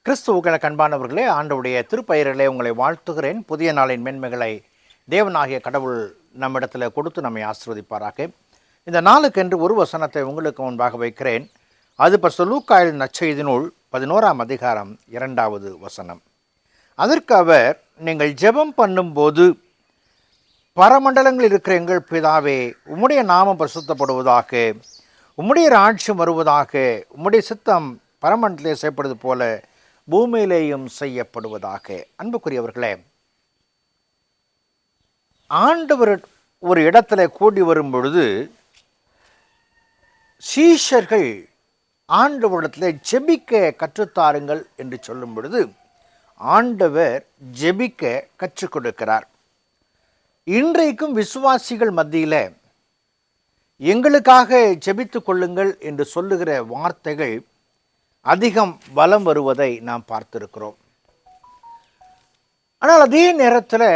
கிறிஸ்துவுக்கள கண்பானவர்களே, ஆண்டவுடைய திருப்பெயரிலே உங்களை வாழ்த்துகிறேன். புதிய நாளின் மேன்மைகளை தேவனாகிய கடவுள் நம்மிடத்தில் கொடுத்து நம்மை ஆசீர்வதிப்பாராக. இந்த நாளுக்கென்று ஒரு வசனத்தை உங்களுக்கு முன்பாக வைக்கிறேன். அது பரிசுத்த லூக்காயின் நற்செய்தி நூல் 11ஆம் அதிகாரம் 2வது வசனம். அதற்கு அவர், நீங்கள் ஜெபம் பண்ணும்போது, பரமண்டலங்களில் இருக்கிற எங்கள் பிதாவே, உம்முடைய நாமம் பரிசுத்தப்படுவதாக, உம்முடைய ராஜ்யம் வருவதாக, உம்முடைய சித்தம் பரமண்டலே செய்யப்படுவது போல பூமியிலேயும் செய்யப்படுவதாக. அன்புக்குரியவர்களே, ஆண்டவர் ஒரு இடத்துல கூடி வரும் பொழுது சீஷர்கள் ஆண்டவரிடத்தில் ஜெபிக்க கற்றுத்தாருங்கள் என்று சொல்லும் பொழுது ஆண்டவர் ஜெபிக்க கற்றுக் கொடுக்கிறார். இன்றைக்கும் விசுவாசிகள் மத்தியில் எங்களுக்காக ஜெபித்து கொள்ளுங்கள் என்று சொல்லுகிற வார்த்தைகள் அதிகம் வலம் வருவதை நாம் பார்த்திருக்கிறோம். ஆனால் அதே நேரத்தில்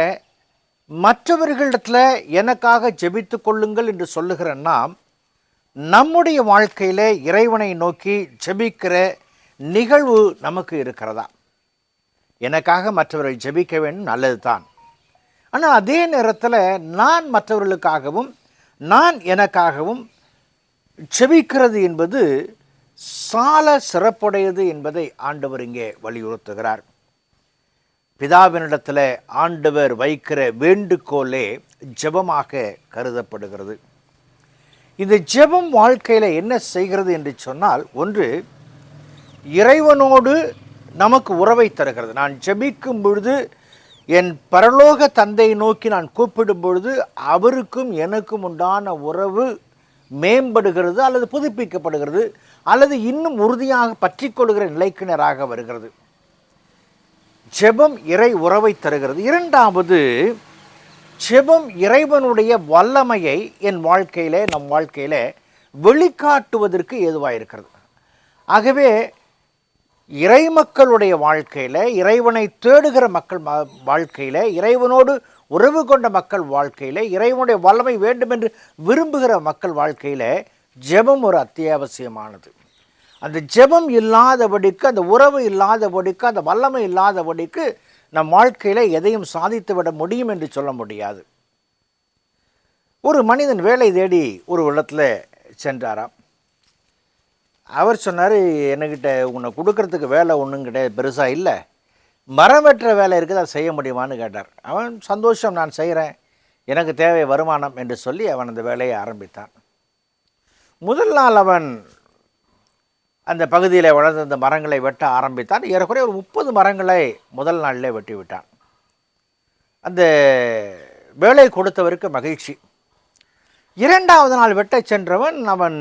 மற்றவர்களிடத்தில் எனக்காக ஜெபித்து கொள்ளுங்கள் என்று சொல்லுகிற நாம் நம்முடைய வாழ்க்கையில் இறைவனை நோக்கி ஜெபிக்கிற நிகழ்வு நமக்கு இருக்கிறதா? எனக்காக மற்றவர்கள் ஜெபிக்க வேண்டும், நல்லது தான். ஆனால் அதே நேரத்தில் நான் மற்றவர்களுக்காகவும் நான் எனக்காகவும் ஜெபிக்கிறது என்பது சால சிறப்புடையது என்பதை ஆண்டவர் இங்கே வலியுறுத்துகிறார். பிதாவினிடத்தில் ஆண்டவர் வைக்கிற வேண்டுகோளே ஜெபமாக கருதப்படுகிறது. இந்த ஜெபம் வாழ்க்கையில் என்ன செய்கிறது என்று சொன்னால், ஒன்று, இறைவனோடு நமக்கு உறவை தருகிறது. நான் ஜெபிக்கும் பொழுது என் பரலோக தந்தையை நோக்கி நான் கூப்பிடும் பொழுது அவருக்கும் எனக்கும் உண்டான உறவு மேம்படுகிறது அல்லது புதுப்பிக்கப்படுகிறது அல்லது இன்னும் உறுதியாக பற்றி கொள்கிற நிலைக்கிணராக வருகிறது. ஜெபம் இறை உறவை தருகிறது. இரண்டாவது, ஜெபம் இறைவனுடைய வல்லமையை என் வாழ்க்கையிலே நம் வாழ்க்கையில வெளிக்காட்டுவதற்கு ஏதுவாக இருக்கிறது. ஆகவே இறைமக்களுடைய வாழ்க்கையில், இறைவனை தேடுகிற மக்கள் வாழ்க்கையில், இறைவனோடு உறவு கொண்ட மக்கள் வாழ்க்கையில், இறைவனுடைய வல்லமை வேண்டும் என்று விரும்புகிற மக்கள் வாழ்க்கையில் ஜெபம் ஒரு அத்தியாவசியமானது. அந்த ஜெபம் இல்லாதபடிக்கு, அந்த உறவு இல்லாதபடிக்கு, அந்த வல்லமை இல்லாதபடிக்கு நம் வாழ்க்கையில் எதையும் சாதித்து விட முடியும் என்று சொல்ல முடியாது. ஒரு மனிதன் வேலை தேடி ஒரு இடத்துல சென்றாராம். அவர் சொன்னார், என்கிட்ட உன்னை கொடுக்கறதுக்கு வேலை ஒன்றும் கிடையாது, பெருசாக இல்லை, மரம் வெட்டுற வேலை இருக்குது, அதை செய்ய முடியுமான்னு கேட்டார். அவன், சந்தோஷம், நான் செய்கிறேன், எனக்கு தேவை வருமானம் என்று சொல்லி அவன் அந்த வேலையை ஆரம்பித்தான். முதல் நாள் அவன் அந்த பகுதியில் வளர்ந்த அந்த மரங்களை வெட்ட ஆரம்பித்தான். ஏறக்குறைய ஒரு 30 மரங்களை முதல் நாளிலே வெட்டி விட்டான். அந்த வேலை கொடுத்தவருக்கு மகிழ்ச்சி. 2வது நாள் வெட்ட சென்றவன் அவன்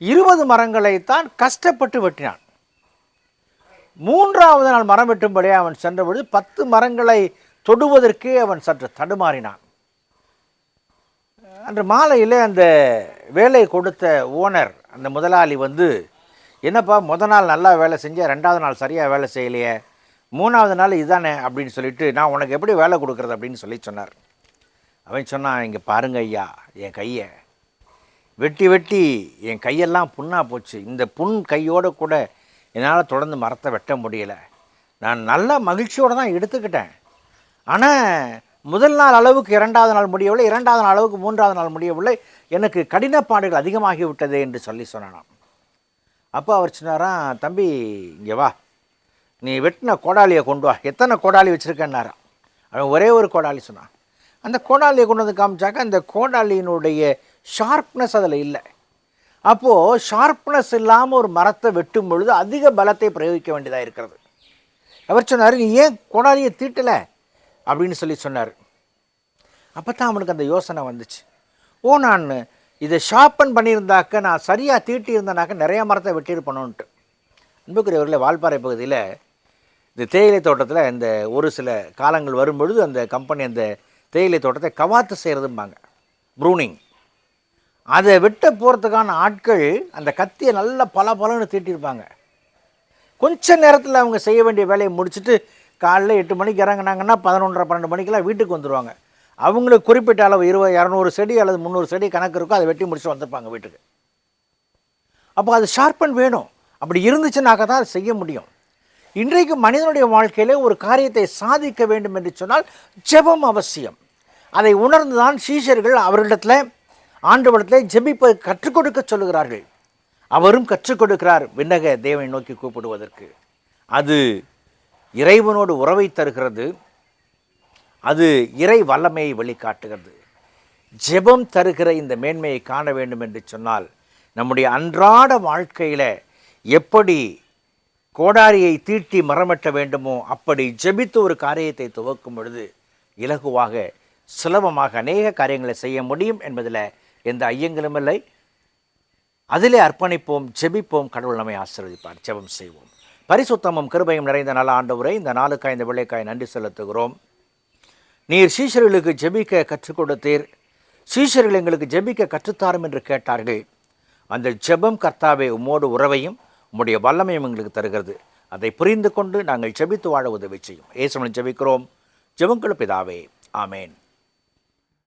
20 மரங்களைத்தான் கஷ்டப்பட்டு வெட்டினான். 3வது நாள் மரம் வெட்டும்படியே அவன் சென்றபொழுது 10 மரங்களை தொடுவதற்கே அவன் சற்று தடுமாறினான். அன்று மாலையில் அந்த வேலை கொடுத்த ஓனர், அந்த முதலாளி வந்து, என்னப்பா முதல் நாள் நல்லா வேலை செஞ்சேன், 2வது நாள் சரியாக வேலை செய்யலையே, 3வது நாள் இதுதானே அப்படின்னு சொல்லிட்டு நான் உனக்கு எப்படி வேலை கொடுக்குறது அப்படின்னு சொன்னார். அவன் சொன்னான், இங்கே பாருங்க ஐயா, என் கையை வெட்டி வெட்டி என் கையெல்லாம் புண்ணாக போச்சு. இந்த புண் கையோடு கூட என்னால் தொடர்ந்து மரத்தை வெட்ட முடியலை. நான் நல்ல மகிழ்ச்சியோடு தான் எடுத்துக்கிட்டேன். ஆனால் முதல் நாள் அளவுக்கு 2வது நாள் முடியவில்லை, 2வது நாள் அளவுக்கு 3வது நாள் முடியவில்லை, எனக்கு கடினப்பாடுகள் அதிகமாகி விட்டதே என்று சொன்னானாம். அப்போ அவர் சொன்னாராம், தம்பி இங்கே வா, நீ வெட்டின கோடாலியை கொண்டு வா, எத்தனை கோடாலி வச்சுருக்கேன்னாராம். அவன் ஒரே ஒரு கோடாலி சொன்னான். அந்த கோடாலியை கொண்டு வந்து காமிச்சாக்க அந்த கோடாலியினுடைய ஷார்ப்னஸ் அதில் இல்லை. அப்போது ஷார்ப்னஸ் இல்லாமல் ஒரு மரத்தை வெட்டும் பொழுது அதிக பலத்தை பிரயோகிக்க வேண்டியதாக இருக்கிறது. அவர் சொன்னார், நீ ஏன் கோடாலியை தீட்டலை அப்படின்னு சொன்னார். அப்போ தான் அவனுக்கு அந்த யோசனை வந்துச்சு. நான் இதை ஷார்ப்பன் பண்ணியிருந்தாக்க, நான் சரியாக தீட்டி இருந்தேனாக்க நிறைய மரத்தை வெட்டியிருப்பணுன்ட்டு. அன்புக்குரியவர்களே, வால்பாறை பகுதியில் இந்த தேயிலை தோட்டத்தில் இந்த ஒரு சில காலங்கள் வரும்பொழுது அந்த கம்பெனி அந்த தேயிலை தோட்டத்தை கவாத்து செய்கிறதும்பாங்க, ப்ரூனிங். அதை வெட்ட போகிறதுக்கான ஆட்கள் அந்த கத்தியை நல்லா பலன்னு தீட்டியிருப்பாங்க. கொஞ்ச நேரத்தில் அவங்க செய்ய வேண்டிய வேலையை முடிச்சுட்டு காலையில் 8 மணிக்கு இறங்கினாங்கன்னா 11:30-12 மணிக்கெல்லாம் வீட்டுக்கு வந்துடுவாங்க. அவங்களுக்கு குறிப்பிட்ட அளவு 200 செடி அல்லது 300 செடி கணக்கு இருக்கும், அதை வெட்டி முடிச்சு வந்துருப்பாங்க வீட்டுக்கு. அப்போ அது ஷார்ப்பன் வேணும். அப்படி இருந்துச்சுனாக்கா தான் அதை செய்ய முடியும். இன்றைக்கு மனிதனுடைய வாழ்க்கையிலே ஒரு காரியத்தை சாதிக்க வேண்டும் என்று சொன்னால் ஜெபம் அவசியம். அதை உணர்ந்துதான் சீஷர்கள் அவர்களிடத்தில் ஆண்டவரிடத்தில் ஜெபிப்பை கற்றுக் கொடுக்க சொல்லுகிறார்கள். அவரும் கற்றுக் கொடுக்கிறார் விண்ணக தேவனை நோக்கி கூப்பிடுவதற்கு. அது இறைவனோடு உறவை தருகிறது, அது இறை வல்லமையை வெளிக்காட்டுகிறது. ஜெபம் தருகிற இந்த மேன்மையை காண வேண்டும் என்று சொன்னால் நம்முடைய அன்றாட வாழ்க்கையில் எப்படி கோடாரியை தீட்டி மரமட்ட வேண்டுமோ அப்படி ஜெபித்து ஒரு காரியத்தை துவக்கும் பொழுது இலகுவாக சுலபமாக அநேக காரியங்களை செய்ய முடியும் என்பதில் எந்த ஐயங்களும் இல்லை. அதிலே அர்ப்பணிப்போம், ஜெபிப்போம், கடவுள் நம்மை ஆசீர்வதிப்பார். ஜெபம் செய்வோம். பரிசுத்தமும் கிருபையும் நிறைந்த நல்ல ஆண்டவரே, இந்த நாளுக்காய் இந்த வேளைக்காய் நன்றி செலுத்துகிறோம். நீர் சீஷர்களுக்கு ஜெபிக்க கற்றுக் கொடுத்தீர், சீஷர்கள் எங்களுக்கு ஜெபிக்க கற்றுத்தாரும் என்று கேட்டார்கள். அந்த ஜெபம் கர்த்தாவே உம்மோடு உறவையும் உம்முடைய வல்லமையும் எங்களுக்கு தருகிறது. அதை புரிந்து கொண்டு நாங்கள் ஜெபித்து வாழ உதவி செய்யும். இயேசுவின் ஜெபிக்கிறோம், ஜெபங்கள் பிதாவே, ஆமேன்.